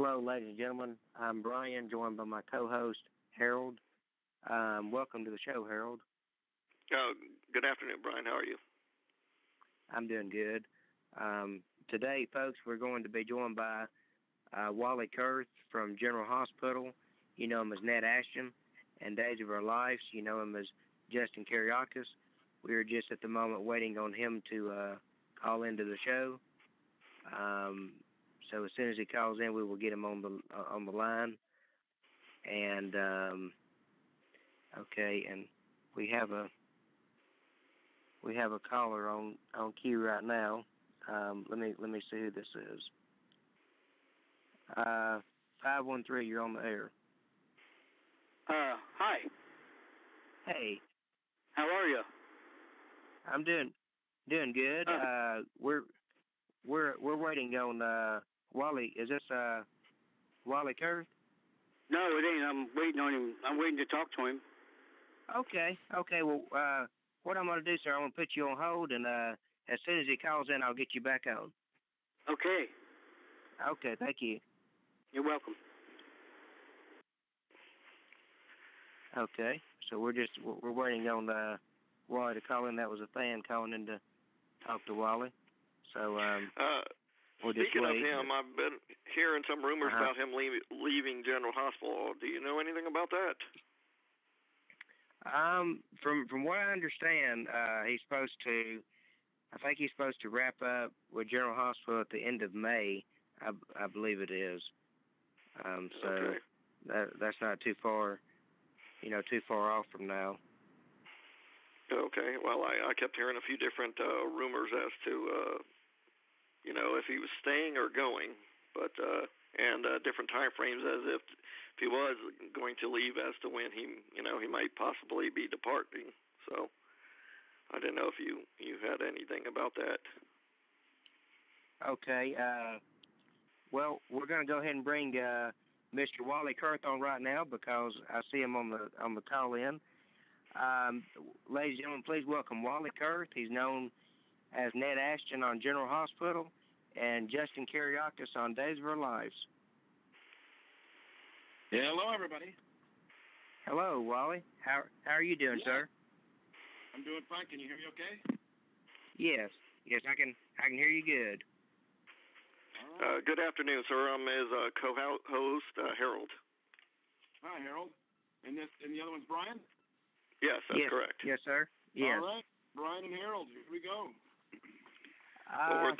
Hello, ladies and gentlemen. I'm Brian, joined by my co-host, Harold. Welcome to the show, Harold. Good afternoon, Brian. How are you? I'm doing good. Today, folks, we're going to be joined by Wally Kurth from General Hospital. You know him as Ned Ashton. And Days of Our Lives, you know him as Justin Kariokis. We are just at the moment waiting on him to call into the show. So as soon as he calls in, we will get him on the line. And okay, and we have a caller on queue right now. Let me see who this is. 513, you're on the air. Hi. Hey. How are you? I'm doing good. We're waiting on Wally. Is this Wally Kurth? No, it ain't. I'm waiting on him. I'm waiting to talk to him. Okay. Well, what I'm going to do, sir, I'm going to put you on hold, and as soon as he calls in, I'll get you back on. Okay. Okay, thank you. You're welcome. Okay, so we're waiting on Wally to call in. That was a fan calling in to talk to Wally. So we'll just speaking wait. of him, I've been hearing some rumors about him leaving General Hospital. Do you know anything about that? From what I understand, he's supposed to. I think he's supposed to wrap up with General Hospital at the end of May. I believe it is. So okay. That's not too far. Too far off from now. Okay. Well, I kept hearing a few different rumors as to, if he was staying or going, but and different time frames as if he was going to leave as to when he might possibly be departing. So I didn't know if you had anything about that. Okay. Well, we're going to go ahead and bring Mr. Wally Kurth on right now because I see him on the call in. Ladies and gentlemen, please welcome Wally Kurth. He's known as Ned Ashton on General Hospital and Justin Kariokis on Days of Our Lives. Yeah, hello, everybody. Hello, Wally. How are you doing, sir? I'm doing fine. Can you hear me okay? Yes, I can hear you good. Good afternoon, sir. I'm his co-host, Harold. Hi, Harold. And the other one's Brian? Yes, that's correct. Yes, sir. Yes. All right, Brian and Harold, here we go. I want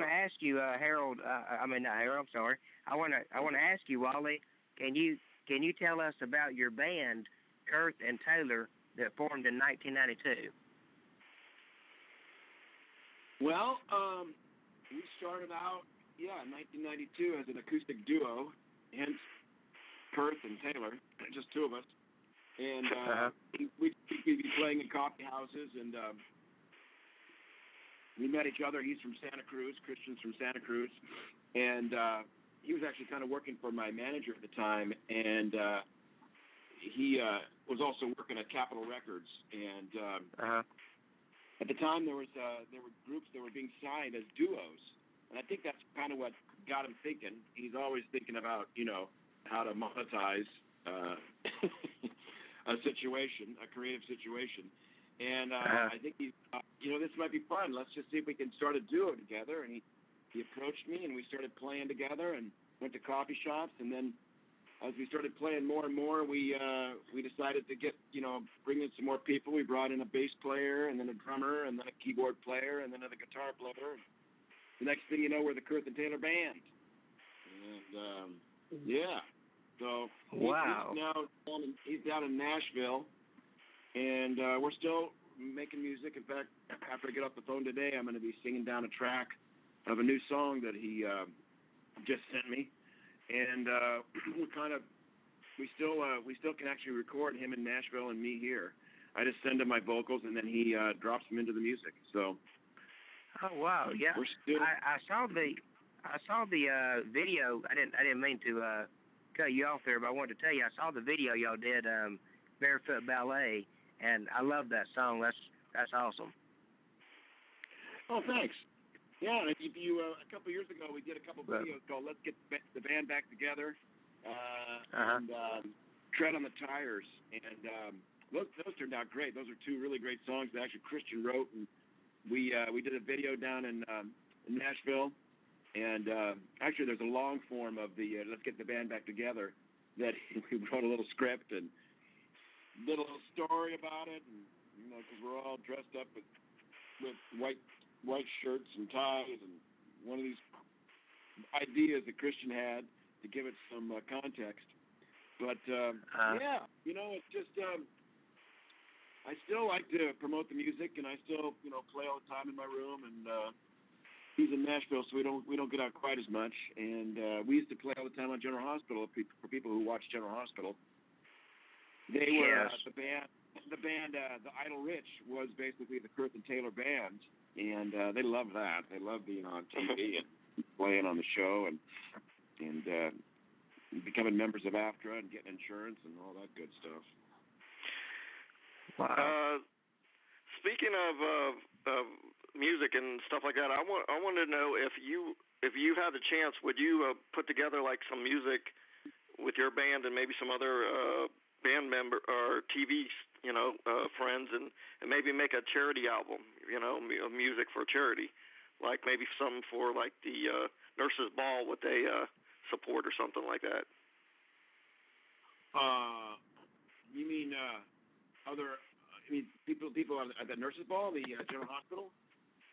to ask you, Harold. Not Harold. I'm sorry. I want to ask you, Wally. Can you tell us about your band, Kurth and Taylor, that formed in 1992? Well, we started out, in 1992 as an acoustic duo, hence Kurth and Taylor, just two of us. And we'd be playing in coffee houses, and we met each other. He's from Santa Cruz, Christian's from Santa Cruz, and he was actually kind of working for my manager at the time, and he was also working at Capitol Records, and at the time there were groups that were being signed as duos, and I think that's kind of what got him thinking. He's always thinking about how to monetize a creative situation, and I think he's this might be fun. Let's just see if we can start a duo together. And he approached me, and we started playing together, and went to coffee shops, and then as we started playing more and more, we decided to bring in some more people. We brought in a bass player, and then a drummer, and then a keyboard player, and then a guitar player. The next thing you know, we're the Kurth and Taylor Band. And so wow. He's down in Nashville, and we're still making music. In fact, after I get off the phone today, I'm going to be singing down a track of a new song that he just sent me. And we still can actually record him in Nashville and me here. I just send him my vocals, and then he drops them into the music. So. Oh wow! Yeah, I saw the video. I didn't mean to cut you off there, but I wanted to tell you I saw the video y'all did, Barefoot Ballet, and I love that song. That's awesome. Oh, thanks. Yeah, and a couple years ago we did a couple videos called "Let's Get the Band Back Together" and "Tread on the Tires," and those turned out great. Those are two really great songs that actually Christian wrote, and we did a video down in Nashville, and actually there's a long form of the "Let's Get the Band Back Together" that we wrote a little script and did a little story about it, and because we're all dressed up with white shirts and ties, and one of these ideas that Christian had to give it some context. But yeah, it's just I still like to promote the music, and I still play all the time in my room. And he's in Nashville, so we don't get out quite as much. And we used to play all the time on General Hospital for people who watch General Hospital. They were the band. The Idle Rich was basically the Kurth and Taylor band, and they love that. They love being on TV and playing on the show, and becoming members of AFTRA and getting insurance and all that good stuff. Wow. Speaking of music and stuff like that, I wanted to know if you had the chance, would you put together like some music with your band and maybe some other band member or TV friends, and maybe make a charity album, of music for charity, like maybe some for like the Nurses Ball, what they support or something like that. You mean other? People at the Nurses Ball, the General Hospital?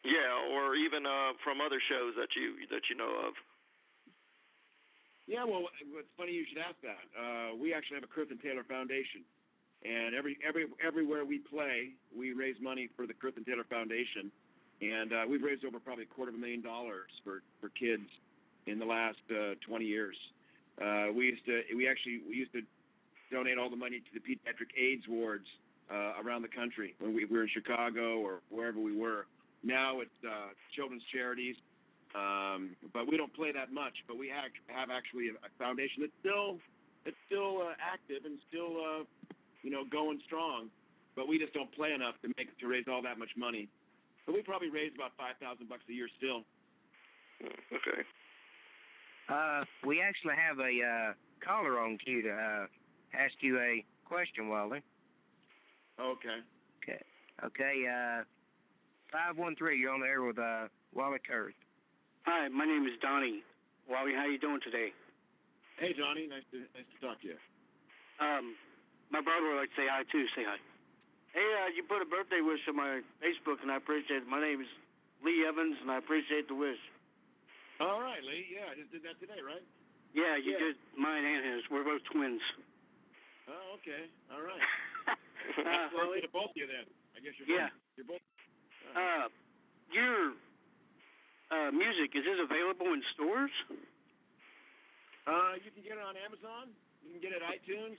Yeah, or even from other shows that you know of. Yeah, well, it's funny you should ask that. We actually have a Kurth and Taylor Foundation, and everywhere we play, we raise money for the Kurth and Taylor Foundation, and we've raised over probably $250,000 for kids in the last 20 years. We used to donate all the money to the pediatric AIDS wards around the country when we were in Chicago or wherever we were. Now it's children's charities. But we don't play that much. But we have actually a foundation that's still active and still going strong. But we just don't play enough to raise all that much money. So we probably raise about $5,000 a year still. Okay. We actually have a caller on queue to ask you a question, Wally. Okay. 513, you're on the air with Wally Kurth. Hi, my name is Donnie. Wally, how you doing today? Hey, Johnny. Nice to talk to you. My brother would like to say hi, too. Say hi. Hey, you put a birthday wish on my Facebook, and I appreciate it. My name is Lee Evans, and I appreciate the wish. All right, Lee. Yeah, I just did that today, right? Yeah, you did mine and his. We're both twins. Oh, okay. All right. Well, to both of you then. I guess you're both. You're both. Your music, is it available in stores? You can get it on Amazon. You can get it at iTunes.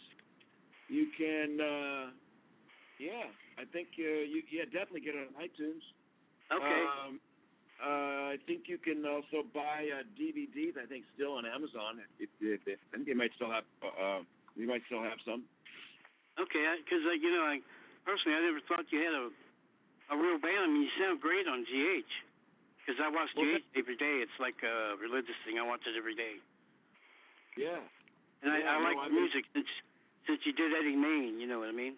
You can, I think definitely get it on iTunes. Okay. I think you can also buy DVDs. I think still on Amazon. I think they might still have. You might still have some. Okay, because I personally never thought you had a real band. I mean, you sound great on GH. Because I watch GH every day. It's like a religious thing. I watch it every day. Yeah. And I like the music since you did Eddie Main. You know what I mean?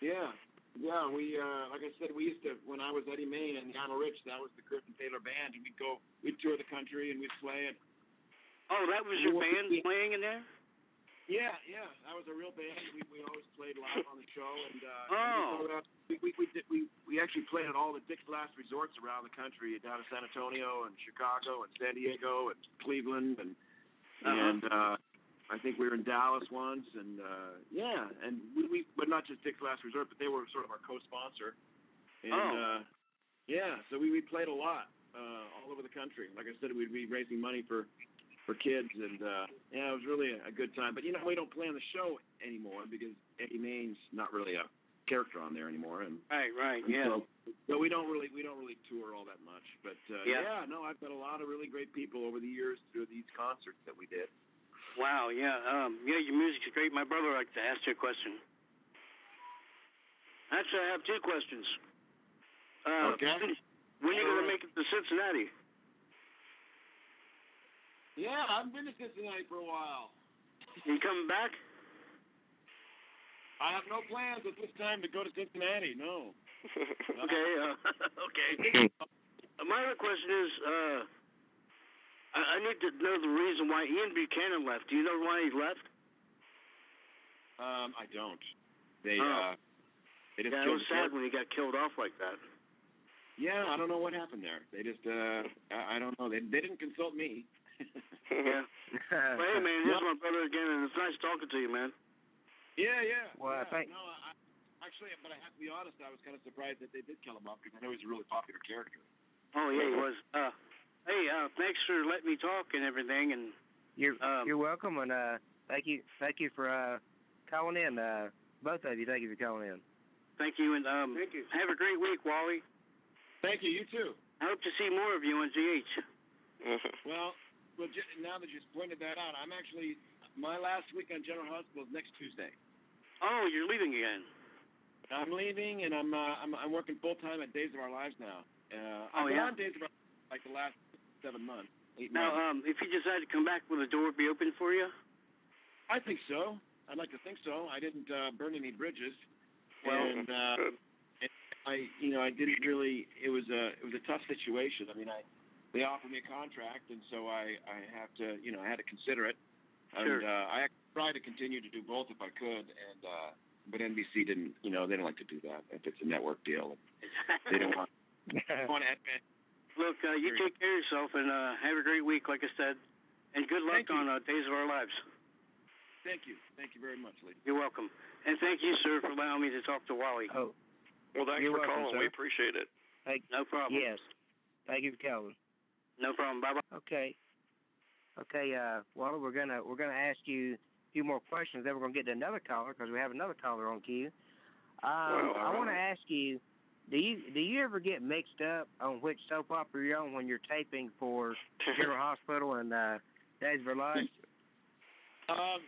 Yeah. Yeah, we like I said, we used to, when I was Eddie Main and Yano Rich, that was the Kurth and Taylor band, and we'd tour the country and we'd play it. Oh, that was your band playing in there? Yeah, that was a real band. We always played live on the show, and we actually played at all the Dick's Last Resorts around the country, down in San Antonio and Chicago and San Diego and Cleveland, and I think we were in Dallas once, and and we but not just Dick's Last Resort, but they were sort of our co-sponsor, and so we played a lot all over the country. Like I said, we'd be raising money for kids, and it was really a good time. But we don't play on the show anymore because Eddie Main's not really a character on there anymore, and right, yeah. So we don't really tour all that much. But I've met a lot of really great people over the years through these concerts that we did. Wow, yeah, your music is great. My brother would like to ask you a question. Actually, I have two questions. Okay. When are you going to make it to Cincinnati? Yeah, I've been to Cincinnati for a while. You coming back? I have no plans at this time to go to Cincinnati, no. Okay, okay. My other question is, I need to know the reason why Ian Buchanan left. Do you know why he left? I don't. They just it was sad when he got killed off like that. Yeah, I don't know what happened there. They just, I don't know. They didn't consult me. Yeah. Well, hey, man, here's my brother again, and it's nice talking to you, man. Yeah, yeah. Well, yeah. I think... No, actually, but I have to be honest, I was kind of surprised that they did kill him off because I know he's a really popular character. Oh, yeah, he was. Hey, thanks for letting me talk and everything, and... You're welcome, and thank you for calling in. Both of you, thank you for calling in. Thank you, and thank you. Have a great week, Wally. Thank you. You too. I hope to see more of you on GH. Well, now that you pointed that out, I'm actually my last week on General Hospital is next Tuesday. Oh, you're leaving again. I'm leaving, and I'm working full time at Days of Our Lives now. I've been on Days of Our Lives like the last 7 months, 8 months. Now, if you decide to come back, will the door be open for you? I think so. I'd like to think so. I didn't burn any bridges. Well, and I didn't really. It was a tough situation. I mean, they offered me a contract, and so I have to, I had to consider it. Sure. And I tried to continue to do both if I could, and but NBC didn't, they don't like to do that if it's a network deal. They don't want to advance. Look, you take care of yourself, and have a great week, like I said, and good luck on Days of Our Lives. Thank you. Thank you very much, Lee. You're welcome. And thank you, sir, for allowing me to talk to Wally. Oh. Well, thanks for calling. Sir. We appreciate it. Hey, no problem. Yes. Thank you for calling. No problem. Bye-bye. Okay, Wally, we're gonna ask you a few more questions. Then we're gonna get to another caller because we have another caller on queue. I want to ask you, do you ever get mixed up on which soap opera you're on when you're taping for General Hospital and Days of Our Lives? I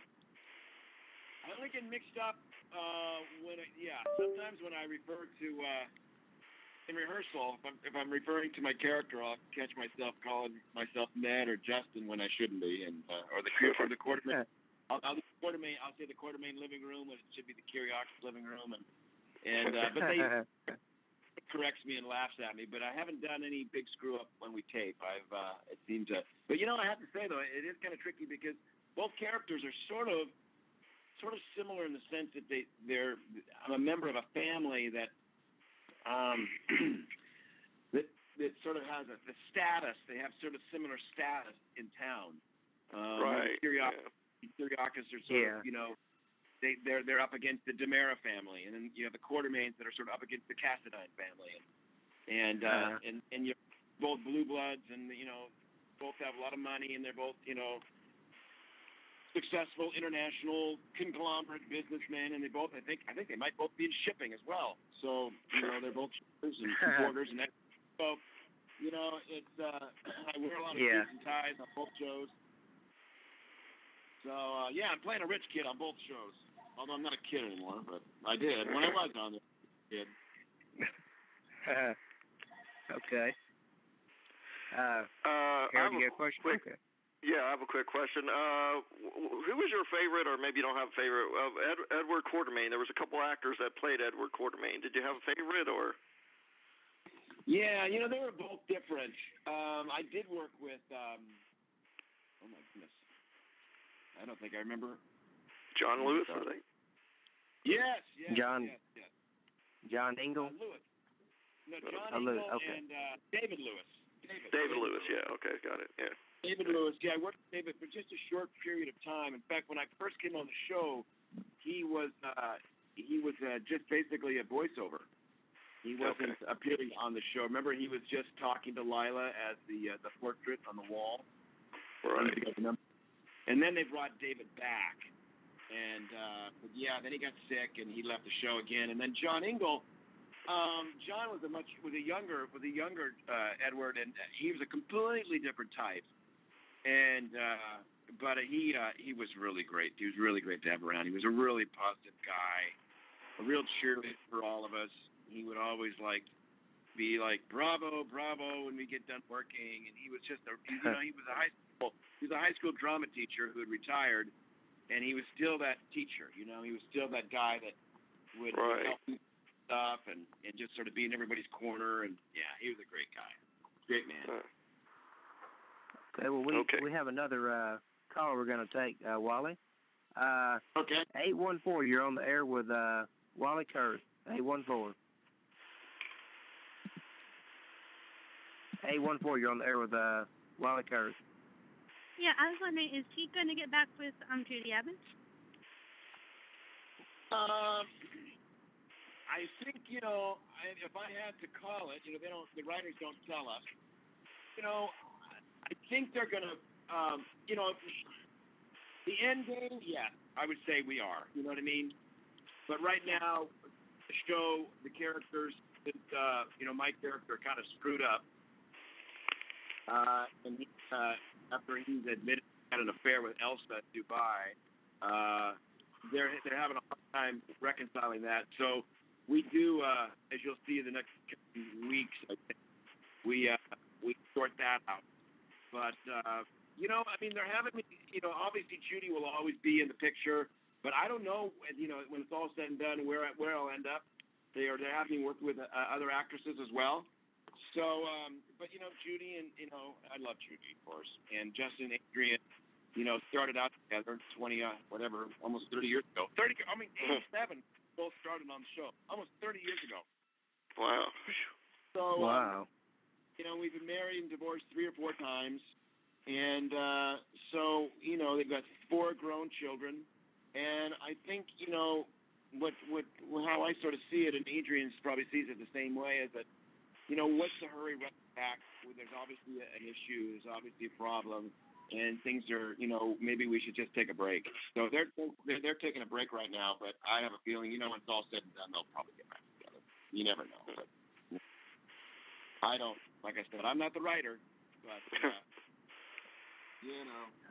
only get mixed up sometimes when I refer to in rehearsal, if I'm referring to my character, I'll catch myself calling myself Ned or Justin when I shouldn't be, and or the Quartermain. I'll say the Quartermain living room when it should be the Kariokis living room, and but they corrects me and laughs at me. But I haven't done any big screw up when we tape. It seems but I have to say though, it is kind of tricky because both characters are sort of similar in the sense that I'm a member of a family that that sort of has the status. They have sort of similar status in town. Right. Kariokis are sort of, they're up against the Demera family, and then you have the Quartermains that are sort of up against the Cassadine family, and you're both blue bloods, and both have a lot of money, and they're both successful international conglomerate businessmen, and they both I think they might both be in shipping as well. So they're both shippers and supporters, and that. So it's I wear a lot of suits and ties on both shows. So I'm playing a rich kid on both shows. Although I'm not a kid anymore, but I did when I was on there. Kid. I Okay. have you get a question? Okay. Yeah, I have a quick question. Who was your favorite, or maybe you don't have a favorite, of Edward Quartermain? There was a couple actors that played Edward Quartermain. Did you have a favorite, or? Yeah, they were both different. I did work with, oh my goodness, I don't think I remember. John Lewis, I think. Yes. John. Yes. John Ingle. Lewis. No, John Ingle and David Lewis. David Lewis. Yeah. Okay, got it. Yeah. David Lewis. Yeah, I worked with David for just a short period of time. In fact, when I first came on the show, he was just basically a voiceover. He wasn't appearing on the show. Remember, he was just talking to Lila as the portrait on the wall. Right. And then they brought David back, and then he got sick and he left the show again. And then John Ingle. John was a younger Edward, and he was a completely different type. And but he was really great. He was really great to have around. He was a really positive guy, a real cheerleader for all of us. He would always be like, bravo, bravo, when we get done working. And he was just he was a high school drama teacher who had retired, and he was still that teacher. He was still that guy that would help me stuff and just sort of be in everybody's corner. And yeah, he was a great guy, great man. Okay, well we have another caller we're going to take, Wally. Okay. 814, you're on the air with Wally Kurth. 814. 814, you're on the air with Wally Kurth. Yeah, I was wondering, is he going to get back with Judy Evans? I think if I had to call it, the writers don't tell us. I think they're gonna, the end game. Yeah, I would say we are. You know what I mean? But right now, the show, the characters, my character kind of screwed up, and he, after he's admitted he had an affair with Elsa at Dubai, they're having a hard time reconciling that. So we do, as you'll see in the next weeks, I think, we sort that out. But they're having me. Obviously Judy will always be in the picture, but I don't know. When it's all said and done, where I'll end up. They're having me work with other actresses as well. So, but Judy and I love Judy, of course, and Justin and Adrian, started out together 20 almost 30 years ago. 87 both started on the show almost 30 years ago. Wow. So wow. We've been married and divorced 3 or 4 times, and so they've got 4 grown children, and I think how I sort of see it, and Adrian probably sees it the same way, is that what's the hurry right back? There's obviously an issue, there's obviously a problem, and things are maybe we should just take a break. So they're taking a break right now, but I have a feeling when it's all said and done, they'll probably get back together. You never know. But I don't, like I said, I'm not the writer, but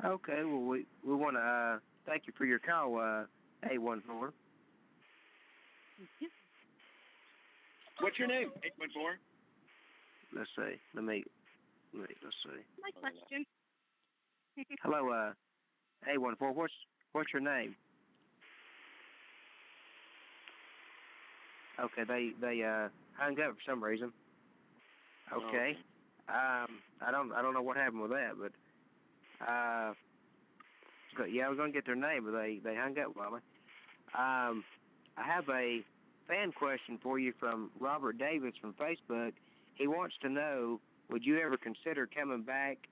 Okay, well we want to thank you for your call, 814. What's your name? 814. Let's see. Let's see. My question. Hello, 814. What's your name? Okay, they hung up for some reason. Okay. I don't know what happened with that, but yeah, I was gonna get their name, but they hung up, Wally. I have a fan question for you from Robert Davis from Facebook. He wants to know, would you ever consider coming back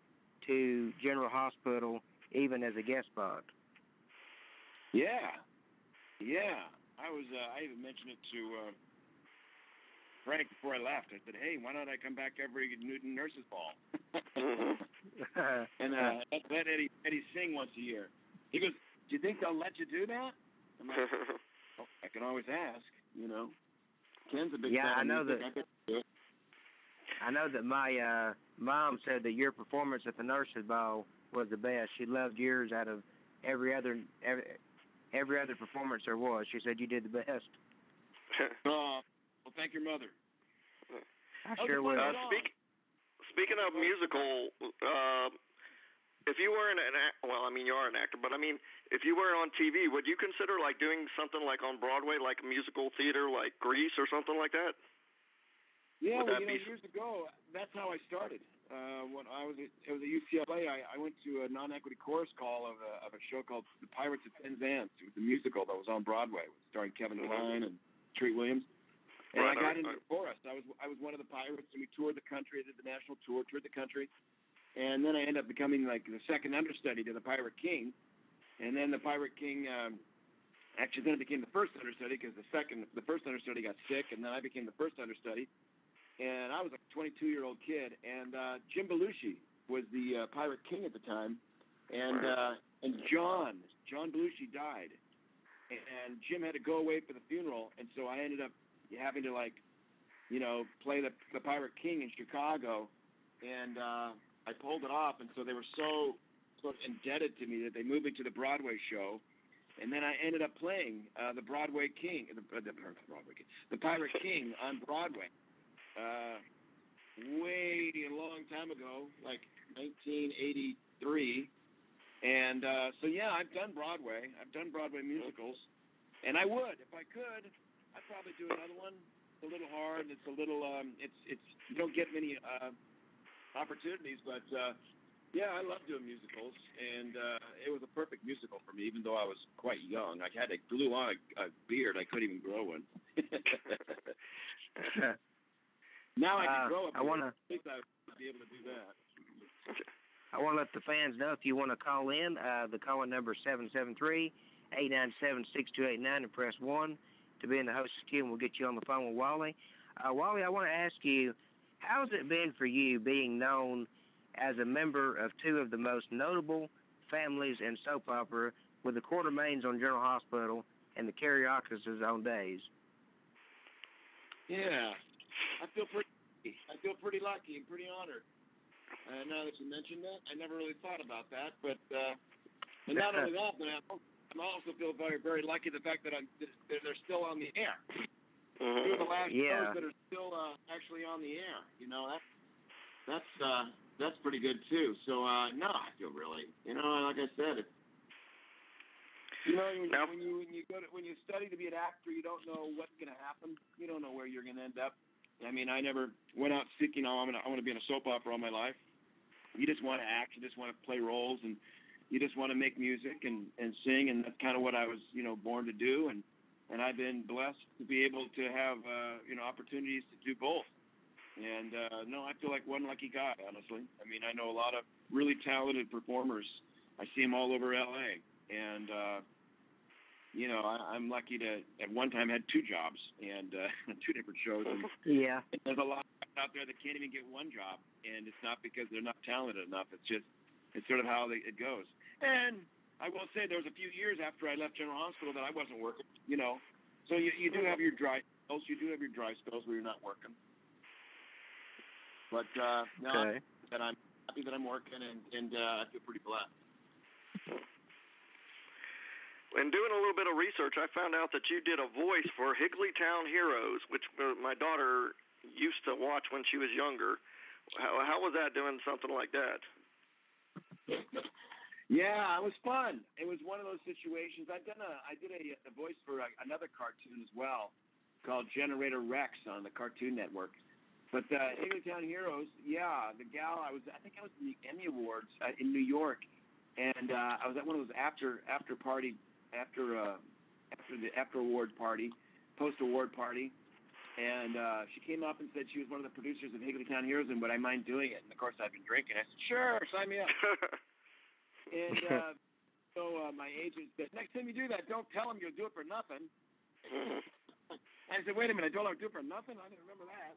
to General Hospital even as a guest spot? Yeah. I even mentioned it to Frank before I left. I said, hey, why don't I come back every Newton Nurses Ball? And let Eddie sing once a year. He goes, do you think they'll let you do that? I'm like, I can always ask, Ken's a big fan. I know that. I know that my mom said that your performance at the Nurses Ball was the best. She loved yours out of every other performance there was. She said you did the best. Well, thank your mother. I sure will. Speaking of musical, if you were you are an actor, but if you were on TV, would you consider doing something on Broadway, like musical theater, like Grease or something like that? Yeah, years ago, that's how I started. When I was at UCLA, I went to a non-equity chorus call of a show called The Pirates of Penzance. It was a musical that was on Broadway, starring Kevin Kline and Treat Williams. And I got into the chorus. I was one of the pirates, and we toured the country. I did the national tour, toured the country, and then I ended up becoming the second understudy to the Pirate King. And then the Pirate King actually then became the first understudy because the first understudy got sick, and then I became the first understudy. And I was a 22-year-old kid, and Jim Belushi was the Pirate King at the time, and John Belushi died, and Jim had to go away for the funeral, and so I ended up having to play the Pirate King in Chicago, and I pulled it off, and so they were so indebted to me that they moved me to the Broadway show, and then I ended up playing the Pirate King on Broadway. way a long time ago, like 1983. And so, yeah, I've done Broadway. I've done Broadway musicals. And I would, if I could, I'd probably do another one. It's a little hard. It's a little, it's you don't get many opportunities, but yeah, I love doing musicals, and it was a perfect musical for me, even though I was quite young. I had to glue on a beard. I couldn't even grow one. Now I can grow a beard. I think I would be able to do that. I want to let the fans know if you want to call in, the call-in number is 773-897-6289 and press 1 to be in the hostess queue, and we'll get you on the phone with Wally. Wally, I want to ask you, how's it been for you being known as a member of two of the most notable families in soap opera, with the Quartermaines on General Hospital and the Kariokis on Days? Yeah, I feel pretty lucky and pretty honored. Now that you mentioned that, I never really thought about that, but and not only that, but I also feel very, very lucky the fact that they're still on the air. Two of the last shows that are still actually on the air. You know, that's pretty good too. So no, I feel really, like I said, when you study to be an actor, you don't know what's going to happen. You don't know where you're going to end up. I mean, I never went out seeking, I want to be in a soap opera all my life. You just want to act, you just want to play roles, and you just want to make music and sing, and that's kind of what I was, born to do, and I've been blessed to be able to have, opportunities to do both. And, no, I feel like one lucky guy, honestly. I mean, I know a lot of really talented performers. I see them all over L.A., and, I'm lucky to, at one time, had two jobs and two different shows. And there's a lot out there that can't even get one job, and it's not because they're not talented enough. It's sort of how it goes. And I will say there was a few years after I left General Hospital that I wasn't working, So you do have your dry spells. You do have your dry spells where you're not working. But now that I'm happy that I'm working, and I feel pretty blessed. And doing a little bit of research, I found out that you did a voice for Higglytown Heroes, which my daughter used to watch when she was younger. How was that, doing something like that? Yeah, it was fun. It was one of those situations. I did a voice for another cartoon as well, called Generator Rex on the Cartoon Network. But Higglytown Heroes, yeah, the gal, I think I was in the Emmy Awards in New York, and I was at one of those after award party, post award party, and she came up and said she was one of the producers of Higglytown Heroes, and would I mind doing it? And of course I've been drinking. I said, sure, sign me up. And so my agent said, next time you do that, don't tell him you'll do it for nothing. I said, wait a minute, I told her I'd do it for nothing? I didn't remember that.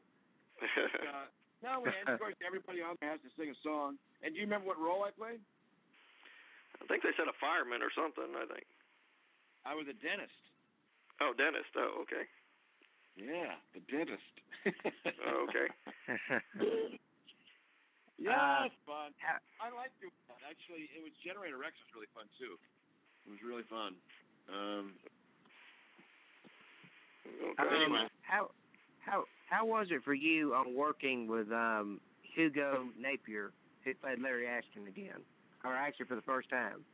But, no, and of course everybody on there has to sing a song. And do you remember what role I played? I think they said a fireman or something, I think. I was a dentist. Oh, dentist. Oh, okay. Yeah, the dentist. Oh, okay. Yeah, it's fun. I like doing that. Actually, it was Generator Rex was really fun too. It was really fun. Anyway, how was it for you on working with Hugo Napier, who played Larry Ashton again, or actually for the first time?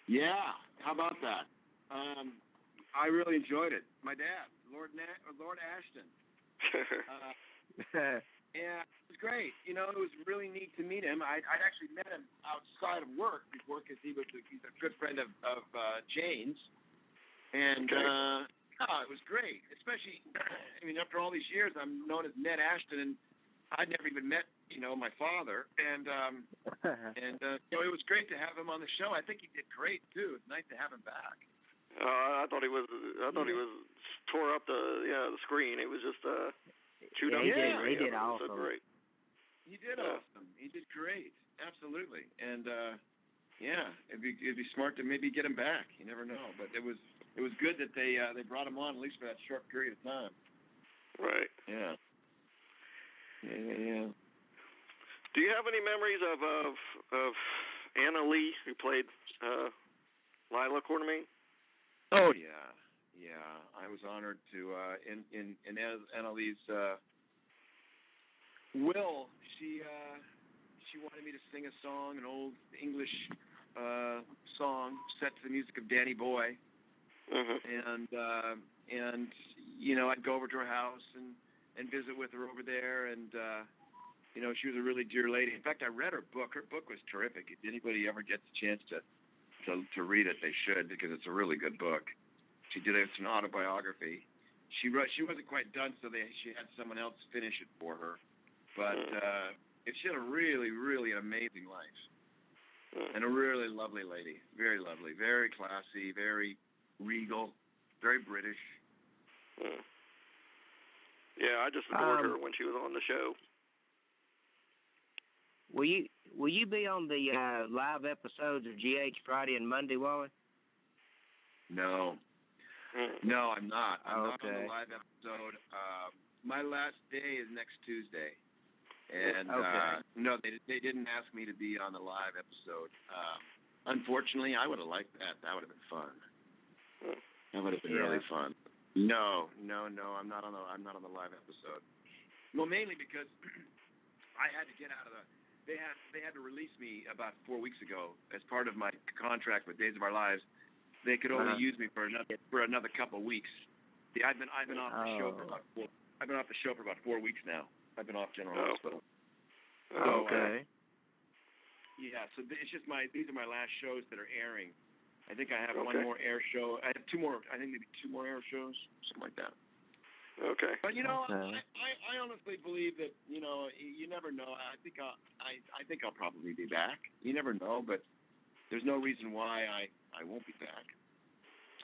Yeah, how about that? I really enjoyed it. My dad, Lord Ashton. Yeah, it was great. It was really neat to meet him. I'd actually met him outside of work before, because he's a good friend of Jane's. And it was great. Especially, after all these years, I'm known as Ned Ashton, and I'd never even met, my father. And it was great to have him on the show. I think he did great too. It's nice to have him back. I thought he was tore up the screen. It was just chewed up. He did awesome. So great. He did awesome. He did great. Absolutely. And it'd be smart to maybe get him back. You never know. But it was good that they brought him on, at least for that short period of time. Right. Yeah. Yeah. Do you have any memories of Anna Lee, who played Lila Quartermaine? Oh yeah. I was honored to in Anna Lee's Will, she wanted me to sing a song, an old English song set to the music of Danny Boy. And I'd go over to her house and visit with her over there, and she was a really dear lady. In fact, I read her book. Her book was terrific. If anybody ever gets a chance to read it, they should, because it's a really good book. She did it. It's an autobiography. She wasn't quite done, so she had someone else finish it for her. But she had a really, really amazing life, and a really lovely lady. Very lovely, very classy, very regal, very British. Yeah, I just adored her when she was on the show. Will you be on the live episodes of GH Friday and Monday, Wally? No. No, I'm not. I'm not on Okay. the live episode. My last day is next Tuesday. And no, they didn't ask me to be on the live episode. Unfortunately, I would have liked that. That would have been fun. That would have been really fun. No, I'm not on the live episode. Well, mainly because I had to get out of they had to release me about 4 weeks ago as part of my contract with Days of Our Lives. They could only use me for another couple of weeks. Yeah, I've been off the show for about 4 weeks now. I've been off General Hospital. So, okay. So it's just these are my last shows that are airing. I think I have one more air show. I have two more. I think maybe 2 more air shows, something like that. Okay. But I honestly believe that you never know. I think I'll probably be back. You never know, but there's no reason why I won't be back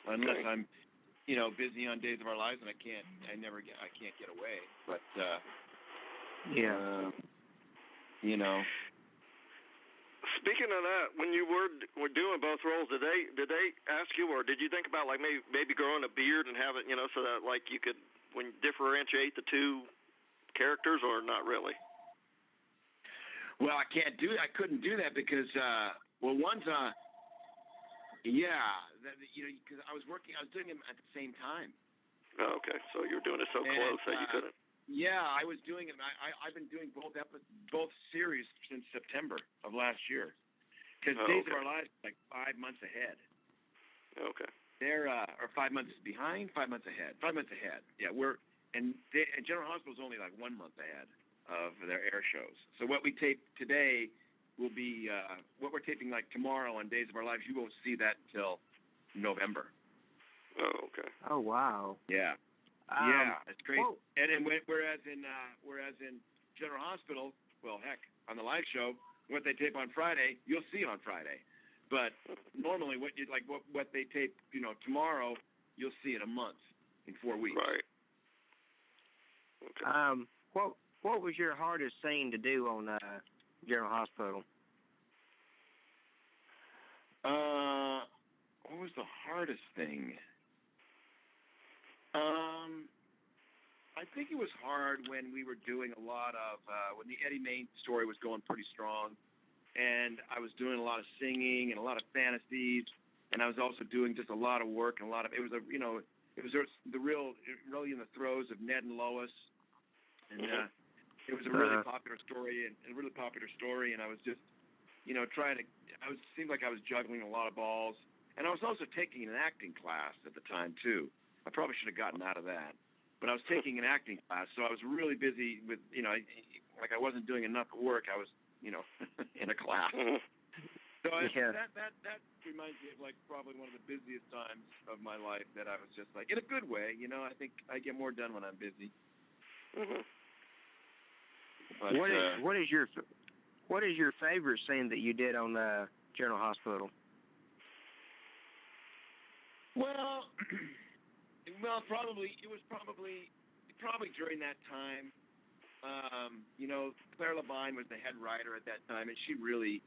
unless I'm busy on Days of Our Lives and I can't get away. But Speaking of that, when you were doing both roles, did they ask you, or did you think about like maybe growing a beard and have it, so that like you could differentiate the two characters, or not really? Well, I couldn't do that because one's because I was doing them at the same time. Oh, okay, so you were doing it so close that you couldn't. Yeah, I was doing it. I've been doing both series since September of last year. Because Days of Our Lives is like 5 months ahead. Okay. They're or 5 months behind, 5 months ahead. 5 months ahead. Yeah, and General Hospital is only like 1 month ahead of their air shows. So what we tape today will be what we're taping like tomorrow on Days of Our Lives. You won't see that until November. Oh, okay. Oh, wow. Yeah. It's crazy. Whoa. And whereas in General Hospital, well, heck, on the live show, what they tape on Friday, you'll see on Friday. But normally, what they tape, tomorrow, you'll see in a month, in 4 weeks. Right. Okay. What was your hardest scene to do on General Hospital? What was the hardest thing? I think it was hard when we were doing a lot of when the Eddie Main story was going pretty strong, and I was doing a lot of singing and a lot of fantasies, and I was also doing just a lot of work and really in the throes of Ned and Lois, and it was a really popular story and I was just seemed like I was juggling a lot of balls, and I was also taking an acting class at the time too. I probably should have gotten out of that. But I was taking an acting class, so I was really busy with, I wasn't doing enough work. I was, in a class. So that reminds me of, probably one of the busiest times of my life that I was just, in a good way, I think I get more done when I'm busy. Mm-hmm. But, what is your favorite scene that you did on General Hospital? Well, probably during that time. Claire Labine was the head writer at that time, and she really,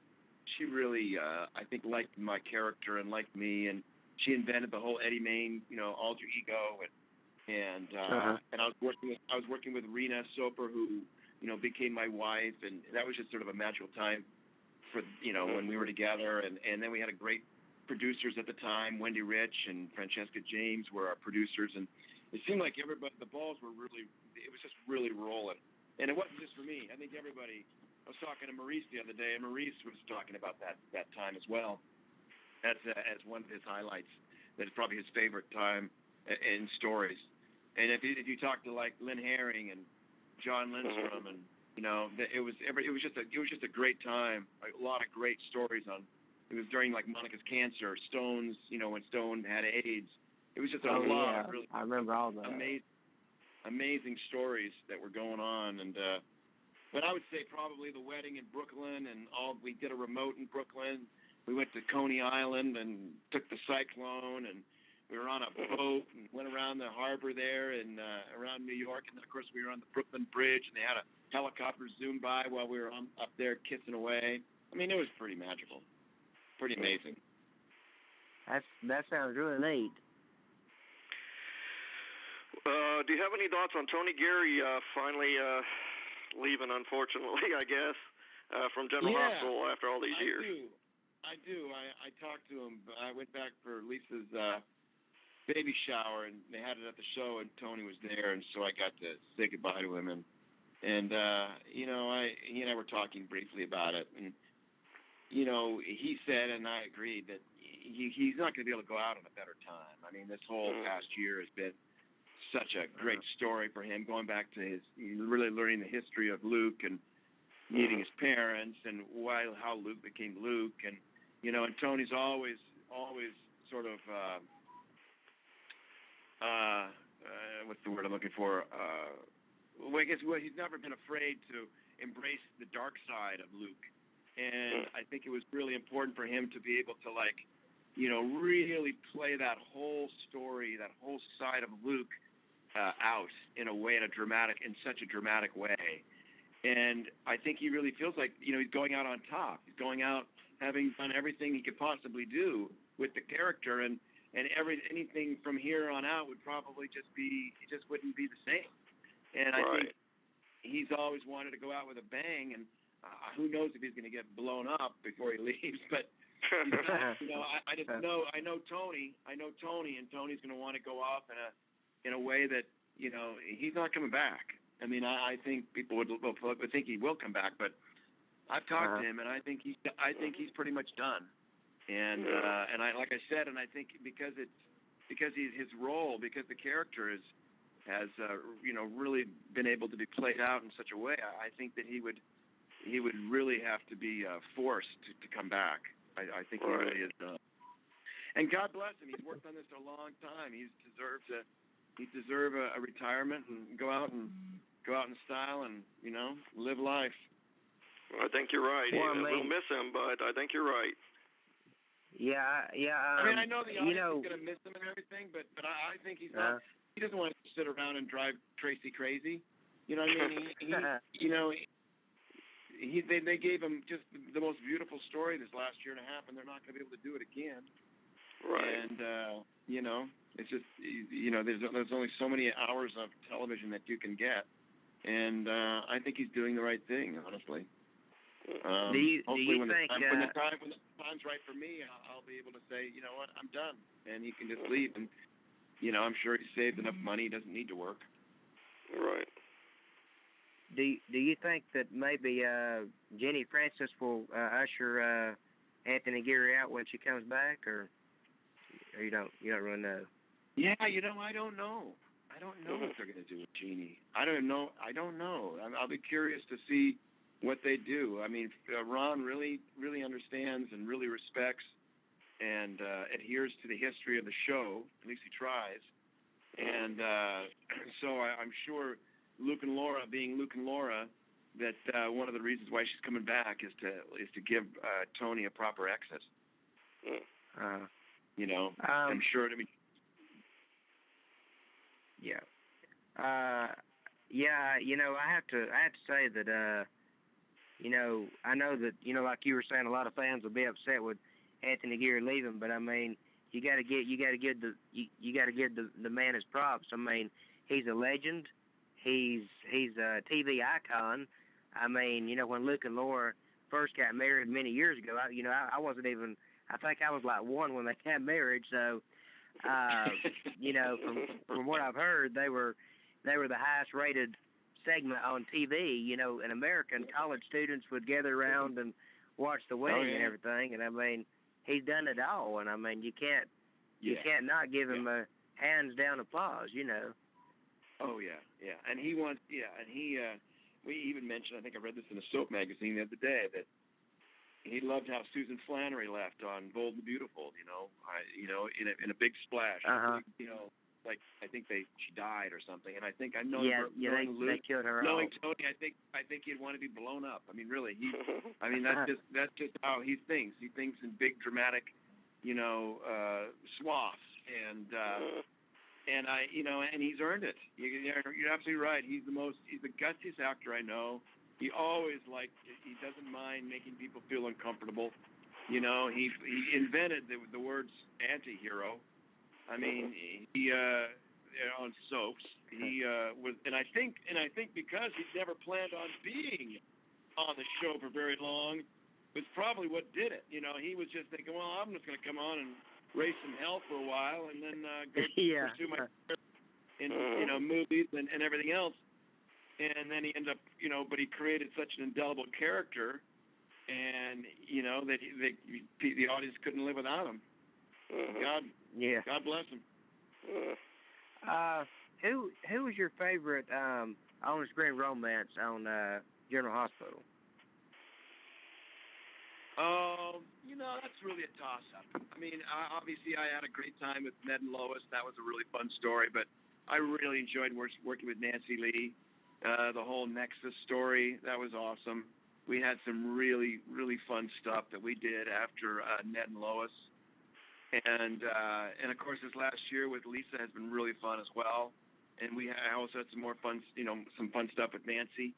I think, liked my character and liked me, and she invented the whole Eddie Main, alter ego, and I was working with Rena Soper, who, became my wife, and that was just sort of a magical time for, when we were together, and then we had a great producers at the time. Wendy Rich and Francesca James were our producers, and it seemed like everybody, the balls were really, it was just really rolling. And it wasn't just for me. I think everybody. I was talking to Maurice the other day, and Maurice was talking about that time as well, as one of his highlights. That's probably his favorite time in stories. And if you talk to like Lynn Herring and John Lindstrom, and it was just a great time. A lot of great stories on. It was during like Monica's cancer, Stone's, when Stone had AIDS. It was just a lot of really. I remember all that. Amazing stories that were going on, and but I would say probably the wedding in Brooklyn, and we did a remote in Brooklyn. We went to Coney Island and took the cyclone, and we were on a boat and went around the harbor there and around New York, and then of course we were on the Brooklyn Bridge, and they had a helicopter zoom by while we were up there kissing away. I mean, it was pretty magical, pretty amazing. That sounds really neat. Do you have any thoughts on Tony Geary finally leaving, unfortunately, I guess, from General Hospital after all these years? I do. I talked to him. I went back for Lisa's baby shower, and they had it at the show, and Tony was there, and so I got to say goodbye to him. And he and I were talking briefly about it, and he said, and I agreed, that he's not going to be able to go out on a better time. I mean, this whole past year has been such a great story for him, going back to really learning the history of Luke and meeting his parents and how Luke became Luke, and and Tony's always sort of what's the word I'm looking for? He's never been afraid to embrace the dark side of Luke, and I think it was really important for him to be able to really play that whole story, that whole side of Luke out in such a dramatic way. And I think he really feels like, he's going out on top. He's going out having done everything he could possibly do with the character, and anything from here on out would probably it just wouldn't be the same. And I think he's always wanted to go out with a bang, and who knows if he's going to get blown up before he leaves, but I know Tony, and Tony's going to want to go off in a way that, he's not coming back. I mean, I think people would think he will come back, but I've talked to him, and I think he's pretty much done. And like I said, and I think because he's his role, because the character has really been able to be played out in such a way, I think that he would really have to be forced to come back. I think he really is done. And God bless him. He's worked on this a long time. He deserves a retirement and go out in style and live life. Well, I think you're right. We'll miss him, but I think you're right. Yeah. I mean, I know the audience is going to miss him and everything, but I think he's not. He doesn't want to sit around and drive Tracy crazy. You know what I mean? They gave him just the most beautiful story this last year and a half, and they're not going to be able to do it again. Right. And it's just there's only so many hours of television that you can get, and I think he's doing the right thing, honestly. Hopefully, when the time's right for me, I'll be able to say, you know what, I'm done, and he can just leave. And I'm sure he's saved enough money; he doesn't need to work. Right. Do you think that maybe Jenny Francis will usher Anthony Geary out when she comes back, or you don't really know? Yeah, I don't know. I don't know what they're going to do with Jeannie. I don't know. I'll be curious to see what they do. I mean, Ron really, really understands and really respects and adheres to the history of the show. At least he tries. And so I'm sure Luke and Laura, being Luke and Laura, that one of the reasons why she's coming back is to give Tony a proper exit. I'm sure. I mean, yeah. I have to say that I know that like you were saying, a lot of fans will be upset with Anthony Geary leaving, but I mean, you got to give the man his props. I mean, he's a legend. He's a TV icon. I mean, when Luke and Laura first got married many years ago, I wasn't even. I think I was like 1 when they got married. So, from what I've heard, they were the highest rated segment on TV. You know, in America, college students would gather around and watch the wedding and everything. And I mean, he's done it all. And I mean, you can't not give him a hands down applause. You know. Oh yeah. And he wants we even mentioned, I think I read this in a soap magazine the other day, that he loved how Susan Flannery left on Bold and Beautiful. You know, in a big splash. You know, like I think she died or something. And I think I know. They killed her. Knowing Tony, I think he'd want to be blown up. I mean, really, that's just how he thinks. He thinks in big dramatic, swaths and he's earned it. You're absolutely right. He's the gutsiest actor I know. He doesn't mind making people feel uncomfortable. You know, he invented the words anti-hero. I mean, he on soaps. He was, and I think because he's never planned on being on the show for very long, was probably what did it. You know, he was just thinking, well, I'm just going to come on and raise some hell for a while, and then go pursue my career in movies and everything else. And then he ended up, but he created such an indelible character, and that the audience couldn't live without him. God bless him. Who was your favorite on-screen romance on General Hospital? That's really a toss-up. I mean, obviously I had a great time with Ned and Lois. That was a really fun story, but I really enjoyed working with Nancy Lee. The whole Nexus story, that was awesome. We had some really, really fun stuff that we did after Ned and Lois. And of course, this last year with Lisa has been really fun as well. And I also had some more fun, some fun stuff with Nancy.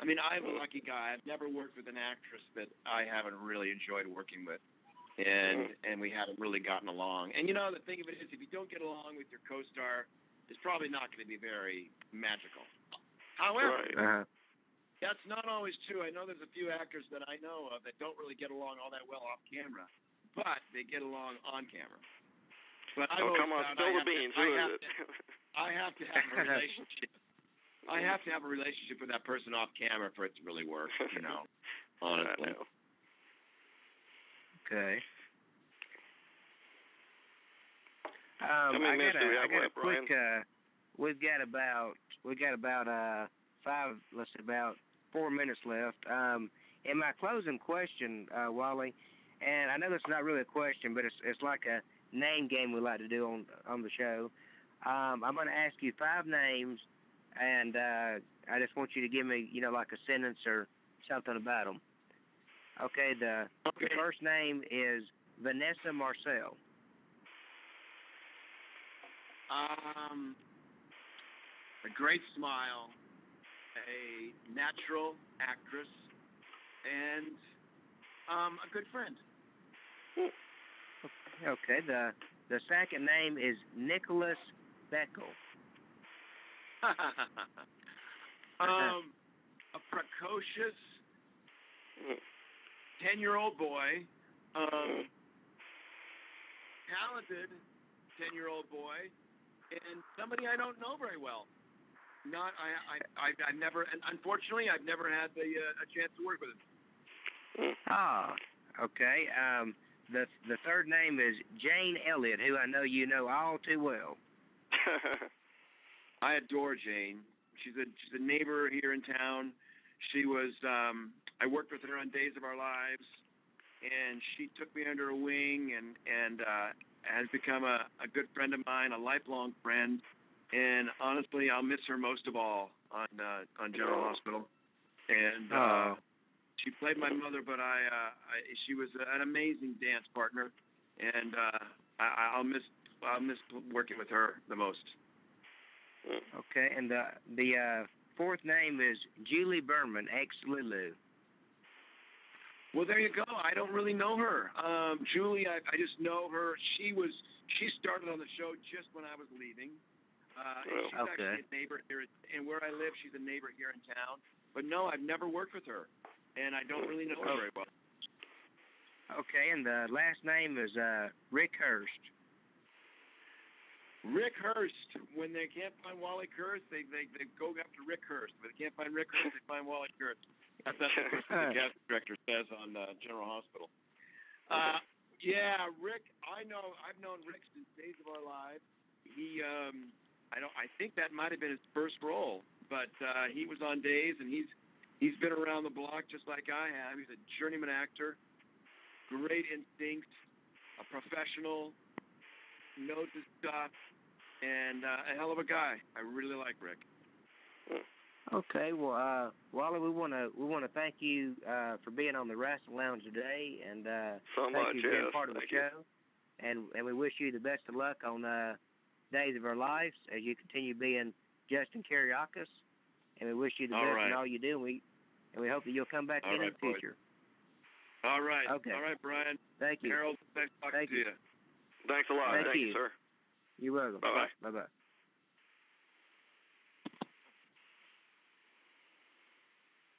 I mean, I'm a lucky guy. I've never worked with an actress that I haven't really enjoyed working with. And we haven't really gotten along. And the thing of it is, if you don't get along with your co-star, it's probably not going to be very magical. However, that's not always true. I know there's a few actors that I know of that don't really get along all that well off camera, but they get along on camera. But come on, spill the beans. Who is it? I have to have a relationship. I have to have a relationship with that person off camera for it to really work, honestly. Okay. How many minutes do we have left, Brian? We've got about 4 minutes left. In my closing question, Wally, and I know it's not really a question, but it's like a name game we like to do on the show. I'm going to ask you 5 names, and I just want you to give me, like a sentence or something about them. Okay, the first name is Vanessa Marcel. A great smile, a natural actress, and a good friend. Okay, the second name is Nicholas Beckel. A precocious 10-year-old boy, talented 10-year-old boy, and somebody I don't know very well. I've never, and unfortunately, I've never had a chance to work with him. Okay. The third name is Jane Elliott, who I know you know all too well. I adore Jane. She's a neighbor here in town. She was I worked with her on Days of Our Lives, and she took me under her wing and has become a good friend of mine, a lifelong friend. And honestly, I'll miss her most of all on General Hospital. And she played my mother, but she was an amazing dance partner, and I'll miss working with her the most. Okay, and the fourth name is Julie Berman, ex-Lulu. Well, there you go. I don't really know her. Julie, I just know her. She started on the show just when I was leaving. And she's actually a neighbor here, and where I live, she's a neighbor here in town. But no, I've never worked with her, and I don't really know her very well. Okay, and the last name is Rick Hurst. Rick Hurst. When they can't find Wally Kurth, they go after Rick Hurst. When they can't find Rick Hurst, they find Wally Kurth. That's what the casting director says on General Hospital. Yeah, Rick. I've known Rick since Days of Our Lives. He, I think that might have been his first role, but he was on Days, and he's been around the block just like I have. He's a journeyman actor, great instincts, a professional, knows his stuff, and a hell of a guy. I really like Rick. Okay, well, Wally, we want to thank you for being on the Wrestle Lounge today, and thank you for being part of the show. And we wish you the best of luck on Days of Our Lives as you continue being Justin Kariokis. And we wish you the best in all you do. And we hope that you'll come back in the future. All right. Okay. All right, Brian. Thank you. Harold, nice talking to you. Thanks a lot. Thank you, sir. You're welcome. Bye-bye. Bye-bye.